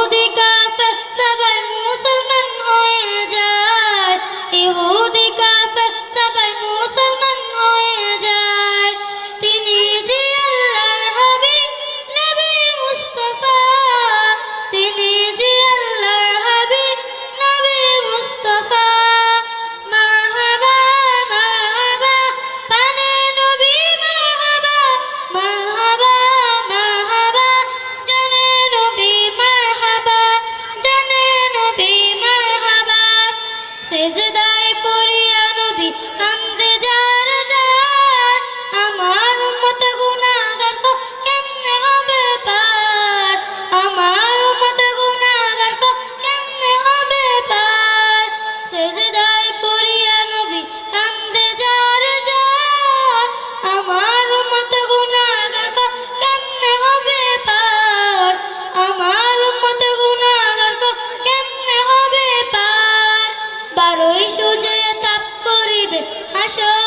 ইহুদি কাফের সবাই মুসলমান হয়ে যায়, ইহুদি কাফের সবাই মুসলমান হয়ে যায়। তিনি যে আল্লাহর হাবিব নবী মুস্তাফা, তিনি যে আল্লাহর হাবিব নবী মুস্তাফা। মারহাবা মারহাবা পানে নবী, মারহাবা মারহাবা মারহাবা জানে নবী, মারহাবা জানে নবী, মারহাবা। সিজদায় পড়িয়া নবী কান্দে যার যার, আমার উম্মত গুনাহগার কো কেমনে হবে পার, আমার উম্মত গুনাহগার কো কেমনে হবে পার। সিজদায় পড়িয়া নবী কান্দে যার যার, আমার উম্মত গুনাহগার কো কেমনে হবে পার, আমার উম্মত গুনাহগার কো কেমনে হবে পার। বারোই সুজে তাপ করিবে হাসর